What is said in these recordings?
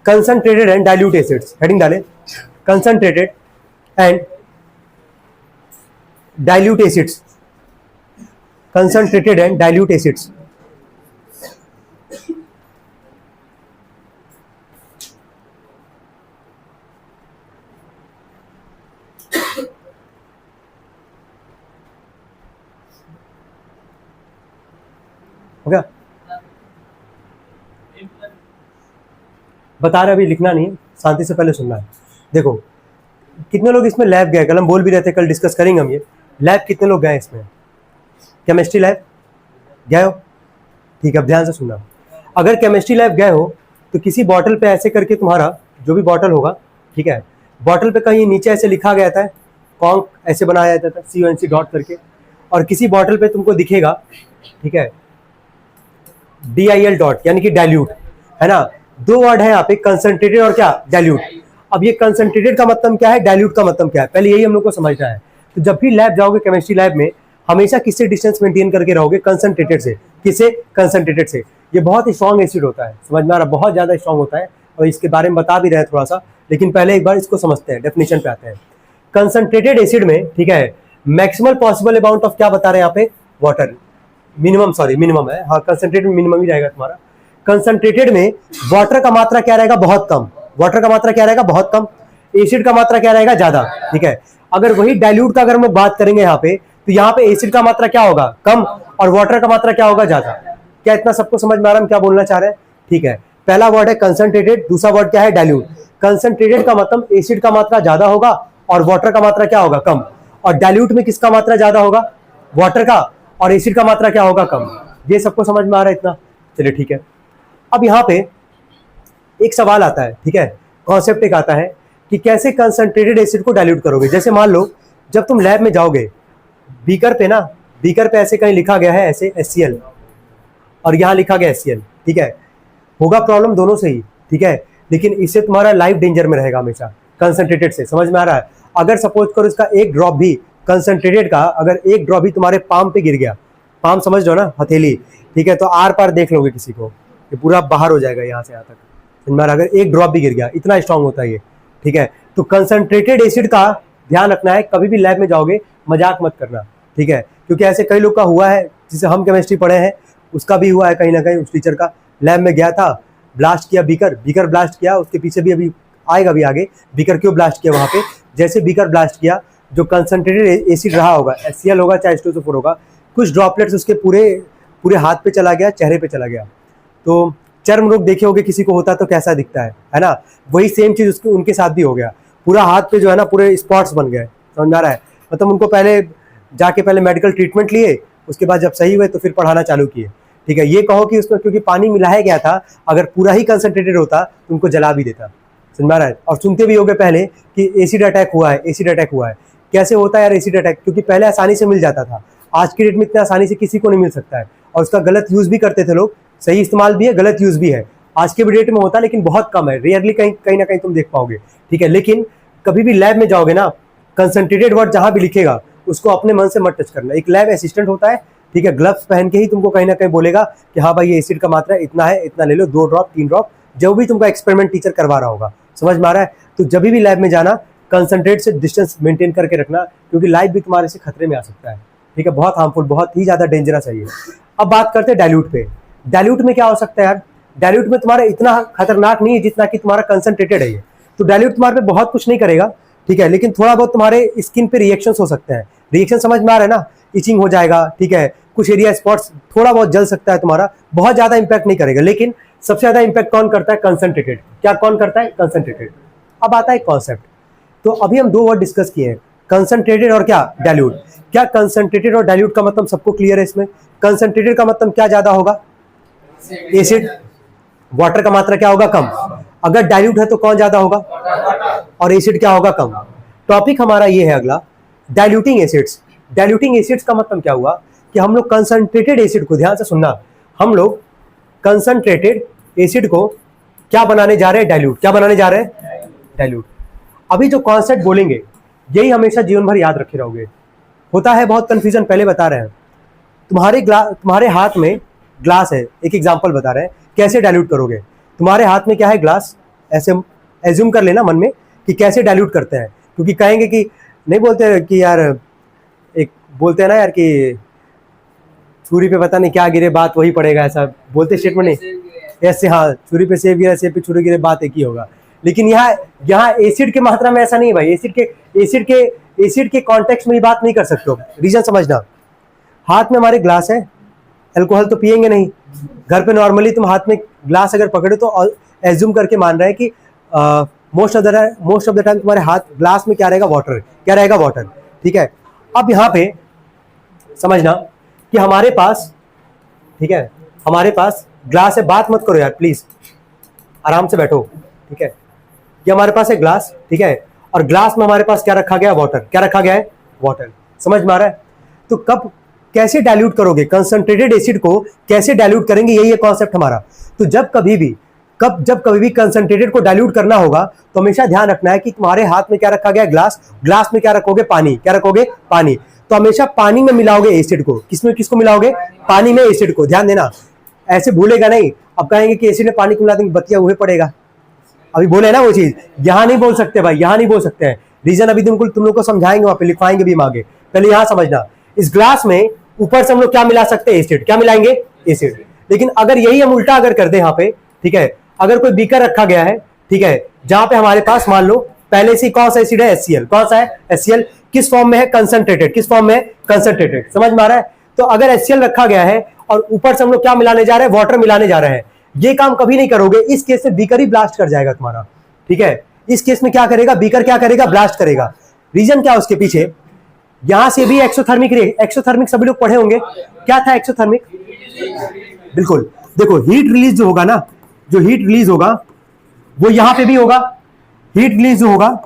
concentrated and dilute acids heading डालें concentrated and dilute acids concentrated and dilute acids हो गया। बता रहे अभी लिखना नहीं, शांति से पहले सुनना है। देखो कितने लोग इसमें लैब गए, कल हम बोल भी रहे थे, कल डिस्कस करेंगे हम ये लैब कितने लोग गए इसमें, केमिस्ट्री लैब गए हो? ठीक है, अब ध्यान से सुनना। अगर केमिस्ट्री लैब गए हो तो किसी बॉटल पे ऐसे करके तुम्हारा जो भी बॉटल होगा, ठीक है, बॉटल पे कहीं नीचे ऐसे लिखा गया था, कॉन्क ऐसे बनाया जाता था CONC डॉट करके, और किसी बॉटल पे तुमको दिखेगा, ठीक है, DIL डॉट यानी कि डाइल्यूट, है ना। दो वर्ड है यहाँ पे, कंसंट्रेटेड और क्या, डाइल्यूट। अब ये कंसंट्रेटेड का मतलब क्या है, डाइल्यूट का मतलब क्या है, पहले यही हम लोग को समझना है। तो जब भी लैब जाओगे केमिस्ट्री लैब में, हमेशा किससे डिस्टेंस मेंटेन करके रहोगे, कंसंट्रेटेड से। किससे? कंसंट्रेटेड से। ये बहुत ही स्ट्रॉन्ग एसिड होता है, समझ में आ रहा, बहुत ज्यादा स्ट्रॉन्ग होता है, और इसके बारे में बता भी रहे हैं थोड़ा सा, लेकिन पहले एक बार इसको समझते हैं, डेफिनेशन पे आते हैं। कंसंट्रेटेड एसिड में, ठीक है, मैक्सिमम पॉसिबल अमाउंट ऑफ क्या बता रहे हैं यहाँ पे, वाटर, मिनिमम है, हाँ, कंसंट्रेटेड मिनिमम ही रहेगा तुम्हारा। कंसंट्रेटेड में वाटर का मात्रा क्या रहेगा, बहुत कम, वाटर का मात्रा क्या रहेगा, बहुत कम, एसिड का मात्रा क्या रहेगा, ज्यादा, ठीक है। अगर वही डाइल्यूट का अगर हम बात करेंगे यहाँ पे, तो यहाँ पे एसिड का मात्रा क्या होगा, कम, और वाटर का मात्रा क्या होगा, ज्यादा। क्या इतना सबको समझ में आ रहा है हम क्या बोलना चाह रहे हैं? ठीक है, पहला वर्ड है कंसंट्रेटेड, दूसरा वर्ड क्या है, डाइल्यूट। कंसंट्रेटेड का मतलब एसिड का मात्रा ज्यादा होगा और वाटर का मात्रा क्या होगा, कम, और डाइल्यूट में किसका मात्रा ज्यादा होगा, वाटर का, और एसिड का मात्रा क्या होगा, कम। ये सबको समझ में आ रहा है इतना? चलिए ठीक है। अब यहाँ पे एक सवाल आता है, ठीक है, कॉन्सेप्ट एक आता है कि कैसे कंसंट्रेटेड एसिड को डाइल्यूट करोगे। जैसे मान लो जब तुम लैब में जाओगे, बीकर पे ना, बीकर पे ऐसे कहीं लिखा गया है ऐसे HCl, और यहाँ लिखा गया HCl, ठीक है, होगा प्रॉब्लम दोनों से ही, ठीक है, लेकिन इससे तुम्हारा लाइफ डेंजर में रहेगा हमेशा, कंसंट्रेटेड से, समझ में आ रहा है। अगर सपोज करो इसका एक ड्रॉप भी कंसंट्रेटेड का, अगर एक ड्रॉप भी तुम्हारे पाम पे गिर गया, पाम समझ लो ना, हथेली, ठीक है, तो आर पार देख लोगे किसी को, ये पूरा बाहर हो जाएगा यहाँ से यहाँ तक, समझ में आ रहा है। अगर एक ड्रॉप भी गिर गया, इतना स्ट्रांग होता है ये, ठीक है। तो कंसंट्रेटेड एसिड का ध्यान रखना है, कभी भी लैब में जाओगे मजाक मत करना, ठीक है, क्योंकि ऐसे कई लोग का हुआ है, जिसे हम केमिस्ट्री पढ़े हैं उसका भी हुआ है कहीं ना कहीं, उस टीचर का लैब में गया था, ब्लास्ट किया बीकर ब्लास्ट किया, उसके पीछे भी अभी आएगा भी आगे, बीकर क्यों ब्लास्ट किया वहाँ पे, जैसे बीकर ब्लास्ट किया, जो कंसंट्रेटेड एसिड रहा होगा, HCl होगा चाहे H2SO4 होगा, कुछ ड्रॉपलेट्स उसके पूरे हाथ पे चला गया, चेहरे पे चला गया। तो चर्म रोग देखे होगे किसी को होता तो कैसा दिखता है ना, वही सेम चीज उसके उनके साथ भी हो गया, पूरा हाथ पे जो है ना पूरे स्पॉट्स बन गए, समझ में आ रहा है। मतलब उनको पहले मेडिकल ट्रीटमेंट लिए, उसके बाद जब सही हुए तो फिर पढ़ाना चालू किए, ठीक है। ये कहो कि उसमें क्योंकि पानी मिलाया गया था, अगर पूरा ही कंसंट्रेटेड होता तो उनको जला भी देता, समझ में आ रहा है। और सुनते भी होगे पहले कि एसिड अटैक हुआ है, एसिड अटैक हुआ है। कैसे होता है यार एसिड अटैक? क्योंकि पहले आसानी से मिल जाता था, आज की डेट में इतना आसानी से किसी को नहीं मिल सकता है, और उसका गलत यूज भी करते थे लोग, सही इस्तेमाल भी है, गलत यूज भी है, आज के भी डेट में होता है, लेकिन बहुत कम है, रेयरली कहीं ना कहीं तुम देख पाओगे, ठीक है। लेकिन कभी भी लैब में जाओगे ना, कंसंट्रेटेड वर्ड जहां भी लिखेगा उसको अपने मन से मत टच करना। एक लैब असिस्टेंट होता है, ठीक है, ग्लव्स पहन के ही तुमको कहीं ना कहीं बोलेगा कि हाँ भाई ये एसिड का मात्रा इतना है, इतना ले लो, 2 ड्रॉप 3 ड्रॉप, जो भी तुमका एक्सपेरिमेंट टीचर करवा रहा होगा, समझ में आ रहा है। तो जब भी लैब में जाना, कंसंट्रेट से डिस्टेंस मेंटेन करके रखना, क्योंकि लाइफ भी तुम्हारे से खतरे में आ सकता है, ठीक है, बहुत हार्मफुल, बहुत ही ज्यादा डेंजरस है ये। अब बात करते हैं डाइल्यूट पे। डाइल्यूट में क्या हो सकता है यार, डाइल्यूट में तुम्हारा इतना खतरनाक नहीं है जितना कि तुम्हारा कंसंट्रेटेड है ये। तो डाइल्यूट तुम्हारे पे बहुत कुछ नहीं करेगा, ठीक है, लेकिन थोड़ा बहुत तुम्हारे स्किन पे रिएक्शंस हो सकते हैं। रिएक्शन समझ में आ रहा है ना, इचिंग हो जाएगा, ठीक है, कुछ एरिया स्पॉट्स थोड़ा बहुत जल सकता है तुम्हारा, बहुत ज्यादा इंपैक्ट नहीं करेगा। लेकिन सबसे ज्यादा इंपैक्ट कौन करता है, कंसंट्रेटेड। क्या कौन करता है, कंसंट्रेटेड। अब आता है कॉन्सेप्ट। तो अभी हम 2 वर्ड डिस्कस किए हैं, कंसंट्रेटेड और क्या, डाइल्यूट। क्या कंसंट्रेटेड और डाइल्यूट का मतलब सबको क्लियर है इसमें? कंसंट्रेटेड का मतलब क्या ज्यादा होगा, एसिड, वाटर का मात्रा क्या होगा, कम। अगर डाइल्यूट है तो कौन ज्यादा होगा, और एसिड क्या होगा, कम। टॉपिक हमारा ये है अगला, डाइल्यूटिंग एसिड्स। डाइल्यूटिंग एसिड्स का मतलब क्या हुआ कि हम लोग कंसंट्रेटेड एसिड को, ध्यान से सुनना, हम लोग कंसंट्रेटेड एसिड को क्या बनाने जा रहे हैं, डाइल्यूट। क्या बनाने जा रहे हैं, डाइल्यूट। अभी जो कॉन्सेप्ट बोलेंगे यही हमेशा जीवन भर याद रखे रहोगे। होता है बहुत कंफ्यूजन, पहले बता रहे हैं, तुम्हारे हाथ में ग्लास है, एक एग्जांपल बता रहे हैं कैसे डाइल्यूट करोगे। तुम्हारे हाथ में क्या है, ग्लास। ऐसे एज्यूम कर लेना मन में कि कैसे डाइल्यूट करते हैं, क्योंकि कहेंगे कि नहीं बोलते कि यार, एक बोलते हैं ना यार कि छुरी पे पता नहीं क्या गिरे बात वही पड़ेगा, ऐसा बोलते स्टेटमेंट नहीं। ऐसे हाँ, छुरी पे सेब गिरा, सेब पे छुरी गिरे बात एक ही होगा। लेकिन यहाँ एसिड की मात्रा में ऐसा नहीं है भाई। एसिड के कॉन्टेक्स्ट में ये बात नहीं कर सकते हो। रीजन समझना, हाथ में हमारे ग्लास है, अल्कोहल तो पियेंगे नहीं। घर पे नॉर्मली तुम हाथ में ग्लास अगर पकड़े तो एज्यूम करके मान रहे हैं कि मोस्ट ऑफ द टाइम तुम्हारे हाथ ग्लास में क्या रहेगा, वाटर। क्या रहेगा, वाटर। ठीक है। अब यहाँ पे समझना कि हमारे पास, ठीक है, हमारे पास ग्लास है। बात मत करो यार प्लीज, आराम से बैठो। ठीक है, ये हमारे पास है ग्लास। ठीक है, और ग्लास में हमारे पास क्या रखा गया, वाटर। क्या रखा गया है, वाटर। समझ में आ रहा है? तो कब कैसे डाइल्यूट करोगे, कंसंट्रेटेड एसिड को कैसे डाइल्यूट करेंगे, यही है कॉन्सेप्ट हमारा। तो जब कभी भी कंसंट्रेटेड को डाइल्यूट करना होगा तो हमेशा ध्यान रखना है कि तुम्हारे हाथ में क्या रखा गया है, ग्लास। ग्लास में क्या रखोगे, पानी। क्या रखोगे, पानी। तो हमेशा पानी में मिलाओगे एसिड को। किसको मिलाओगे, पानी में एसिड को। ध्यान देना, ऐसे भूलेगा नहीं। अब कहेंगे कि एसिड में पानी को मिला देंगे, बतिया हुए पड़ेगा। अभी बोले ना वो चीज, यहां नहीं बोल सकते भाई, यहां नहीं बोल सकते हैं। रीजन अभी तुम लोग को समझाएंगे, वहां पे लिखवाएंगे भी आगे। पहले यहां समझना, इस ग्लास में ऊपर से हम लोग क्या मिला सकते हैं, एसिड। क्या मिलाएंगे, एसिड। लेकिन अगर यही हम उल्टा अगर कर दे यहाँ पे, ठीक है, अगर कोई बीकर रखा गया है, ठीक है, जहां पे हमारे पास मान लो पहले से कौन सा एसिड है, HCl। कौन सा है, HCl। किस फॉर्म में है, कंसंट्रेटेड। किस फॉर्म में है, कंसंट्रेटेड। समझ में आ रहा है? तो अगर HCl रखा गया है और ऊपर से हम लोग क्या मिलाने जा रहे हैं, वाटर मिलाने जा रहे हैं, ये काम कभी नहीं करोगे। इस केस में बीकर ही ब्लास्ट कर जाएगा तुम्हारा। ठीक है, इस केस में क्या करेगा, बीकर क्या करेगा, ब्लास्ट करेगा। रीजन क्या उसके पीछे, यहां से भी एक्सोथर्मिक सभी लोग पढ़े होंगे। क्या था एक्सोथर्मिक, बिल्कुल। देखो हीट रिलीज जो होगा ना, जो हीट रिलीज होगा वो यहां पे भी होगा। हीट रिलीज जो होगा,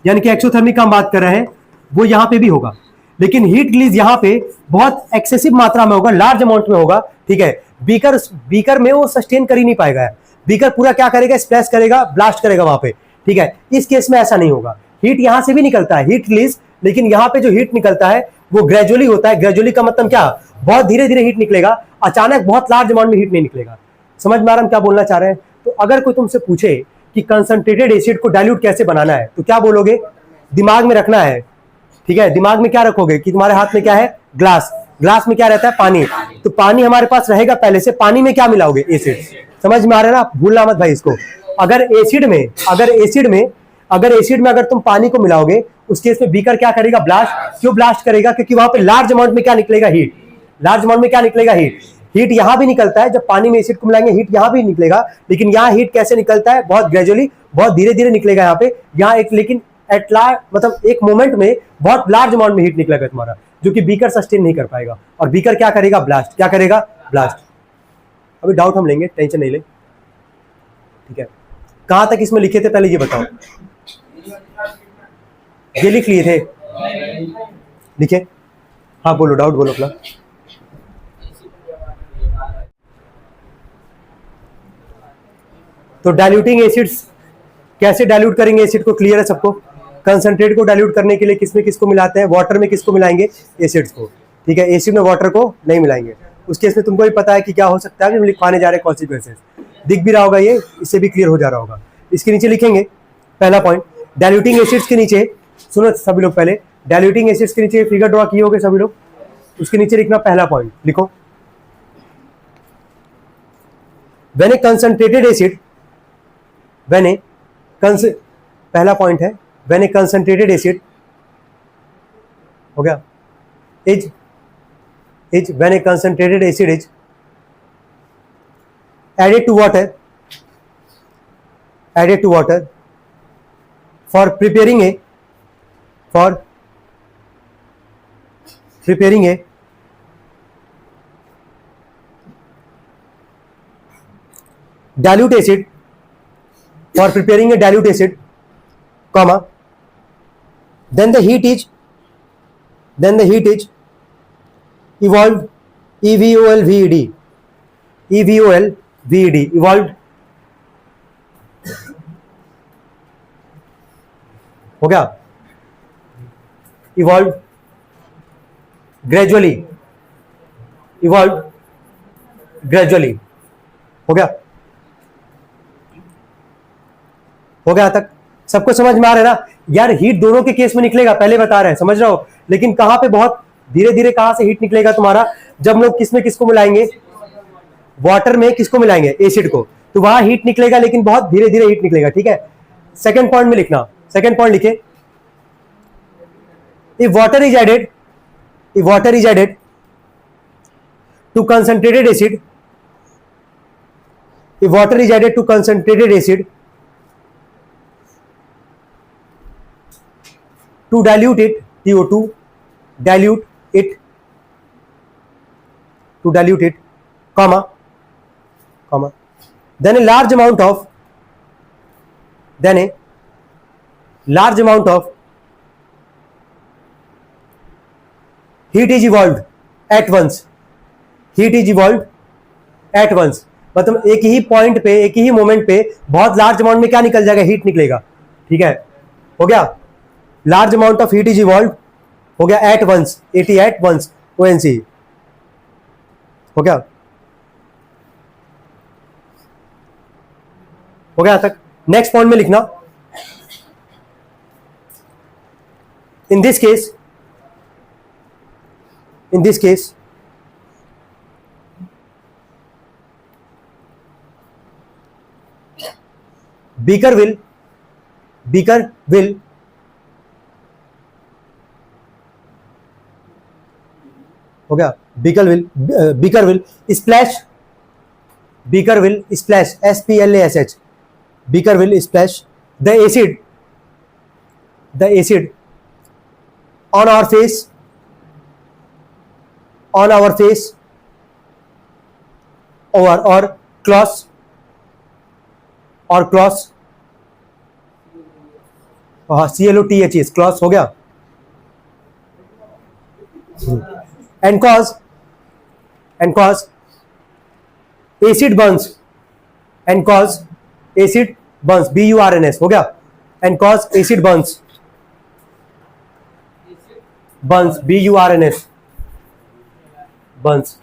यानी कि एक्सोथर्मिक का हम बात कर रहे हैं, वो यहां पे भी होगा। लेकिन हीट रिलीज यहां पे बहुत एक्सेसिव मात्रा में होगा, लार्ज अमाउंट में होगा। ठीक है, बीकर में वो सस्टेन कर ही नहीं पाएगा। बीकर पूरा क्या करेगा, स्प्लैश करेगा, ब्लास्ट करेगा वहां पे। ठीक है, इस केस में ऐसा नहीं होगा। हीट यहां से भी निकलता है, हीट रिलीज, लेकिन यहां पे जो हीट निकलता है वो ग्रेजुअली होता है। ग्रेजुअली का मतलब क्या, बहुत धीरे धीरे हीट निकलेगा, अचानक बहुत लार्ज अमाउंट में हीट नहीं निकलेगा। समझ में आ रहा हम क्या बोलना चाह रहे हैं? तो अगर कोई तुमसे पूछे कि कंसंट्रेटेड एसिड को डाइल्यूट कैसे बनाना है, तो क्या बोलोगे, दिमाग में रखना है। ठीक है, दिमाग में क्या रखोगे कि तुम्हारे हाथ में क्या है, ग्लास। ग्लास में क्या रहता है, पानी। तो पानी हमारे पास रहेगा पहले से, पानी में क्या मिलाओगे, एसिड। समझ में आ रहा है ना, भूलना मत भाई इसको। अगर एसिड में अगर तुम पानी को मिलाओगे, उस केस में बीकर क्या करेगा, ब्लास्ट। क्यों ब्लास्ट करेगा, क्योंकि वहां पे लार्ज अमाउंट में क्या निकलेगा, हीट। लार्ज अमाउंट में क्या निकलेगा, हीट। हीट यहां भी निकलता है, जब पानी में एसिड को मिलाएंगे हीट यहां भी निकलेगा, लेकिन यहां हीट कैसे निकलता है, बहुत ग्रेजुअली, बहुत धीरे धीरे निकलेगा यहाँ पे। यहाँ एक लेकिन मतलब एक मोमेंट में बहुत लार्ज अमाउंट में हीट निकलेगा तुम्हारा, जो कि बीकर सस्टेन नहीं कर पाएगा। और बीकर क्या करेगा, ब्लास्ट। क्या करेगा, ब्लास्ट। अभी डाउट हम लेंगे, टेंशन नहीं ले। ठीक है, कहां तक इसमें लिखे थे पहले ये बताओ। ये लिख लिए थे, लिखे? हाँ बोलो, डाउट बोलो अपना। तो डाइल्यूटिंग एसिड्स कैसे डाइल्यूट करेंगे एसिड को, क्लियर है सबको? कंसंट्रेट को डाइल्यूट करने के लिए किसमें किसको मिलाते हैं, वाटर में किसको मिलाएंगे, एसिड्स को। ठीक है, एसिड में वाटर को नहीं मिलाएंगे। उस केस में तुमको भी पता है कि क्या हो सकता है, हम लिखवाने जा रहे हैं कॉन्सिक्वेंसेस। दिख भी रहा होगा, ये इससे भी क्लियर हो जा रहा होगा। इसके नीचे लिखेंगे पहला पॉइंट, डाइल्यूटिंग एसिड्स के नीचे, सुनो सभी लोग, पहले डाइल्यूटिंग एसिड्स के नीचे फिगर ड्रॉ किए होंगे सभी लोग, उसके नीचे लिखना पहला पॉइंट, लिखो। व्हेन ए कंसंट्रेटेड एसिड, पहला पॉइंट है, व्हेन ए कंसंट्रेटेड एसिड, हो गया, is when A concentrated acid is added to water for preparing a dilute acid, for preparing a dilute acid, comma, then the heat is evolved, evolved, evolved, हो गया, evolved gradually, हो गया। हो गया तक? सबको समझ में आ रहा है ना यार? हीट दोनों के केस में निकलेगा, पहले बता रहे हैं, समझ रहे हो? लेकिन कहां पे बहुत धीरे धीरे कहां से हीट निकलेगा तुम्हारा? जब लोग किसमें किसको मिलाएंगे? वाटर में किसको मिलाएंगे? एसिड को, तो वहां हीट निकलेगा, लेकिन बहुत धीरे धीरे हीट निकलेगा, ठीक है? सेकेंड पॉइंट में लिखना, सेकेंड पॉइंट लिखे, if water is added, if water is added to concentrated acid, if water is added to concentrated acid to dilute it, CO2, dilute it, to dilute it, comma, then a large amount of heat is evolved at once, heat is evolved at once, मतलब एक ही point पे, एक ही moment पे बहुत large amount में क्या निकल जाएगा? हीट निकलेगा, ठीक है? हो गया? Large amount of heat is evolve, हो गया at once, AT at once, ONC, हो गया? हो गया तक? नेक्स्ट पॉइंट में लिखना, in this case beaker will हो गया? beaker will splash, SPLASH, beaker will splash the acid on our face, or cloth, CLOTHES, cloth, हो गया? and cause acid burns, BURNS, हो गया? and cause acid burns, BURNS, Burns.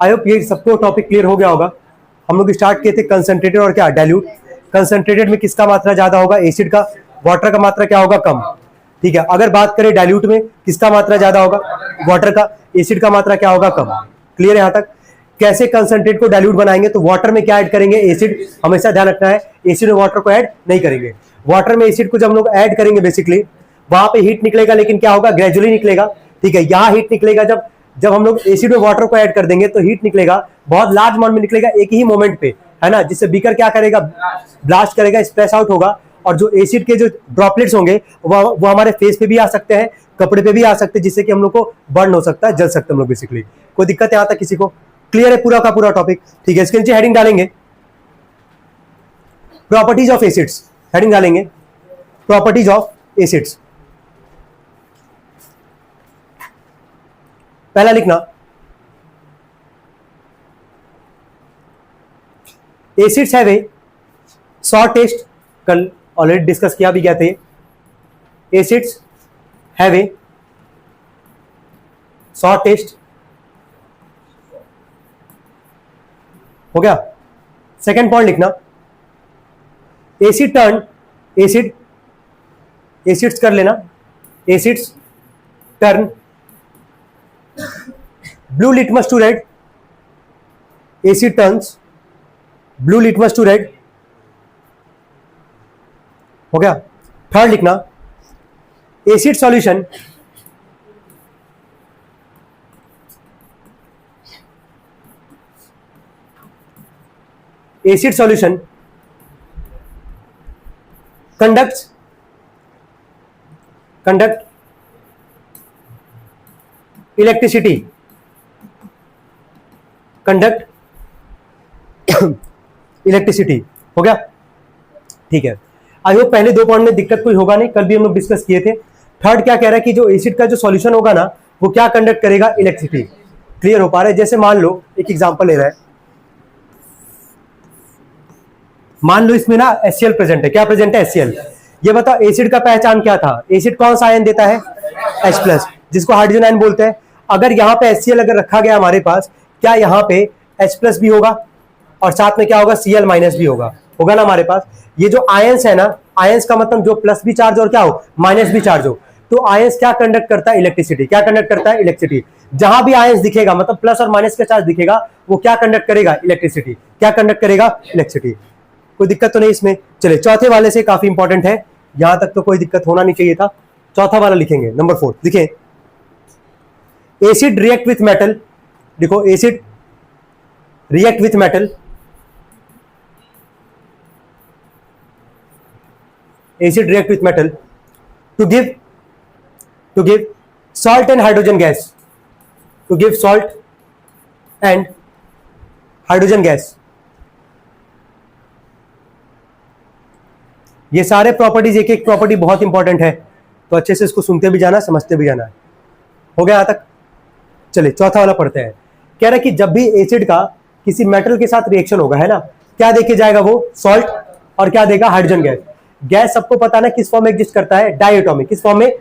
I hope ये सबको topic clear हो गया होगा। हम लोग स्टार्ट किए थे कंसंट्रेटेड और क्या, डाइल्यूट। कंसंट्रेटेड में किसका मात्रा ज्यादा होगा? एसिड का। वाटर का मात्रा क्या होगा? कम, ठीक है। अगर बात करें डाइल्यूट में किसका मात्रा ज्यादा होगा? वाटर का। एसिड का मात्रा क्या होगा? कम। क्लियर है यहाँ तक? कैसे कंसंट्रेट को डाइल्यूट बनाएंगे? तो वाटर में क्या ऐड करेंगे? एसिड। हमेशा ध्यान रखना है, एसिड और वाटर को ऐड नहीं करेंगे। वाटर में एसिड को जब हम लोग ऐड करेंगे बेसिकली वहां पे हीट निकलेगा, लेकिन क्या होगा? ग्रेजुअली निकलेगा, ठीक है। यहाँ हीट निकलेगा जब हम लोग एसिड और वाटर को ऐड कर देंगे तो हीट निकलेगा, बहुत लार्ज अमाउंट में निकलेगा एक ही मोमेंट पे, है ना। जिससे बीकर क्या करेगा? ब्लास्ट करेगा, स्प्रेस आउट होगा। और जो एसिड के जो ड्रॉपलेट्स होंगे वो हमारे फेस पे भी आ सकते हैं, कपड़े पे भी आ सकते हैं, जिससे कि हम लोग को बर्न हो सकता है, जल सकते हैं हम लोग बेसिकली। कोई दिक्कत है यहाँ तक किसी को? क्लियर है पूरा का पूरा टॉपिक? ठीक है। इसके नीचे हेडिंग डालेंगे प्रॉपर्टीज ऑफ एसिड्स। हेडिंग डालेंगे प्रॉपर्टीज ऑफ एसिड्स। पहला लिखना acids have a short test. कल ऑलरेडी डिस्कस किया भी गया थे। Acids have a short test, हो गया। सेकेंड पॉइंट लिखना एसिड्स कर लेना, acids turn blue litmus to red. Acid turns blue litmus to red, हो गया। थर्ड लिखना एसिड सॉल्यूशन conduct electricity, हो गया, ठीक है। आई होप पहले दो पॉइंट में दिक्कत कोई होगा नहीं, कल भी हम लोग डिस्कस किए थे। थर्ड क्या कह रहा है कि जो एसिड का जो सॉल्यूशन होगा ना वो क्या कंडक्ट करेगा? इलेक्ट्रिसिटी। क्लियर हो पा रहा है? जैसे मान लो एक एग्जांपल ले रहा है, मान लो इसमें ना HCl प्रेजेंट है। क्या प्रेजेंट है? HCl। ये बताओ एसिड का पहचान क्या था? एसिड कौन सा आयन देता है? H+, जिसको हाइड्रोजन आयन बोलते हैं। अगर यहाँ पे HCl अगर रखा गया हमारे पास, क्या यहाँ पे H+ भी होगा और साथ में क्या होगा? Cl- भी होगा। होगा ना हमारे पास। ये जो आयंस है ना, आयंस का मतलब जो प्लस भी चार्ज और क्या हो माइनस भी चार्ज हो, तो आयंस क्या कंडक्ट करता है, इलेक्ट्रिसिटी। क्या कंडक्ट करता है, इलेक्ट्रिसिटी। जहां भी आयंस दिखेगा मतलब प्लस और माइनस का चार्ज दिखेगा, वो क्या कंडक्ट करेगा, इलेक्ट्रिसिटी। क्या कंडक्ट करेगा, इलेक्ट्रिसिटी। कोई दिक्कत तो नहीं इसमें। चले चौथे वाले से काफी इंपॉर्टेंट है, यहां तक तो कोई दिक्कत होना नहीं चाहिए था। चौथा वाला लिखेंगे, नंबर 4 लिखें, एसिड रिएक्ट विथ मेटल। देखो acid react with metal, acid react with metal to give salt and hydrogen gas, to give salt and hydrogen gas। ये सारे प्रॉपर्टीज, एक एक प्रॉपर्टी बहुत इंपॉर्टेंट है, तो अच्छे से इसको सुनते भी जाना, समझते भी जाना। हो गया यहां तक। चलिए चौथा वाला पढ़ते हैं। कह रहा है कि जब भी एसिड का किसी मेटल के साथ रिएक्शन होगा, है ना, क्या देके जाएगा वो, सॉल्ट, और क्या देगा, हाइड्रोजन गैस। गैस सबको पता ना किस फॉर्म में एग्जिस्ट करता है, डायटोमिक। किस फॉर्म में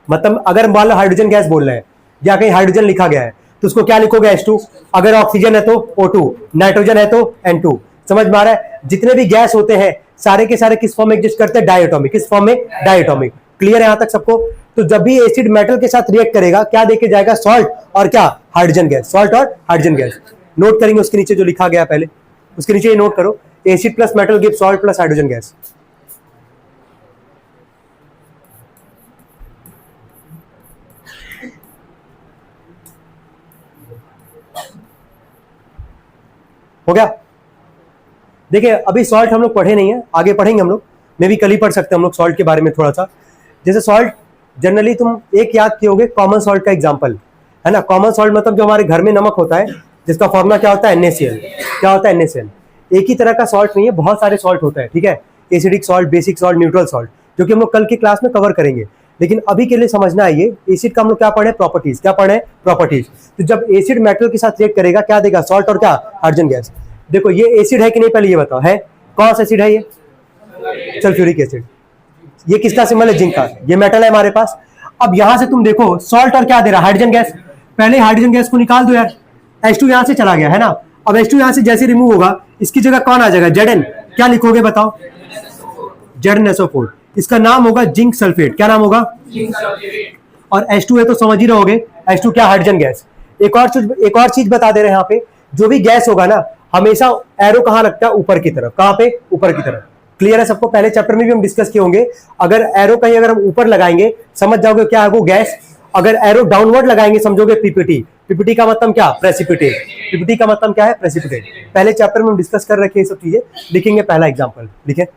मतलब अगर मान लो हाइड्रोजन गैस बोल रहे हैं या कहीं हाइड्रोजन लिखा गया है तो उसको क्या लिखोगे, H2। अगर ऑक्सीजन है तो O2, नाइट्रोजन है तो N2। समझ में आ रहा है। जितने भी गैस होते हैं सारे के सारे किस फॉर्म में एग्जिस्ट करते हैं, डायटोमिक। किस फॉर्म में, डायटोमिक। क्लियर है यहां तक सबको। तो जब भी एसिड मेटल के साथ रिएक्ट करेगा क्या देके जाएगा, सॉल्ट और क्या, हाइड्रोजन गैस। सॉल्ट और हाइड्रोजन गैस नोट करेंगे उसके नीचे जो लिखा गया पहले, उसके नीचे ये नोट करो, acid plus metal give salt plus hydrogen gas. हो गया। देखिए अभी सॉल्ट हम लोग पढ़े नहीं है, आगे पढ़ेंगे हम लोग, मे भी कल ही पढ़ सकते हैं हम लोग सॉल्ट के बारे में थोड़ा सा। जैसे सॉल्ट जनरली तुम एक याद किए होगे, कॉमन सॉल्ट का एग्जांपल है ना। कॉमन सॉल्ट मतलब जो हमारे घर में नमक होता है, जिसका फॉर्मूला क्या होता है, NaCl। क्या होता है, NaCl। एक ही तरह का सॉल्ट नहीं है, बहुत सारे सॉल्ट होता है, ठीक है। Acidic salt, basic salt, neutral salt, जो कि हम लोग कल की क्लास में कवर करेंगे। लेकिन अभी के लिए समझना है ये एसिड का हम लोग क्या पढ़े, प्रॉपर्टीज। क्या पढ़े, प्रॉपर्टीज। तो जब एसिड मेटल के साथ रिएक्ट करेगा क्या देगा, सॉल्ट और क्या, हाइड्रोजन गैस। देखो ये एसिड है कि नहीं, पहले ये बताओ, है कौन सा एसिड है ये, सल्फ्यूरिक एसिड। ये किसका सिंबल है, जिंक का। ये मेटल है हमारे पास। अब यहां से तुम देखो सॉल्ट और क्या दे रहा है, हाइड्रोजन गैस। पहले हाइड्रोजन गैस को निकाल दो यार, H2 यहां से चला गया है ना। अब H2 यहां से जैसे रिमूव होगा, इसकी जगह कौन आ जाएगा, Zn। क्या लिखोगे बताओ, ZnSO4। इसका नाम होगा जिंक सल्फेट। क्या नाम होगा, और H2 है तो समझ ही रहोगे, H2 क्या, हाइड्रोजन गैस। एक और चीज बता दे रहे हैं यहाँ पे, जो भी गैस होगा ना हमेशा एरो कहां लगता है, ऊपर की तरफ। कहां पे, ऊपर की तरफ। क्लियर है सबको। पहले चैप्टर में भी हम डिस्कस किए होंगे। अगर एरो कहीं अगर हम ऊपर लगाएंगे समझ जाओगे क्या है वो, गैस। अगर एरो डाउनवर्ड लगाएंगे समझोगे पीपीटी। पीपीटी का मतलब क्या, प्रेसिपिटेट। पीपीटी का मतलब क्या है, प्रेसिपिटेट। पहले चैप्टर में हम डिस्कस कर रखे हैं सब चीजें। लिखेंगे पहला एग्जाम्पल, लिखे,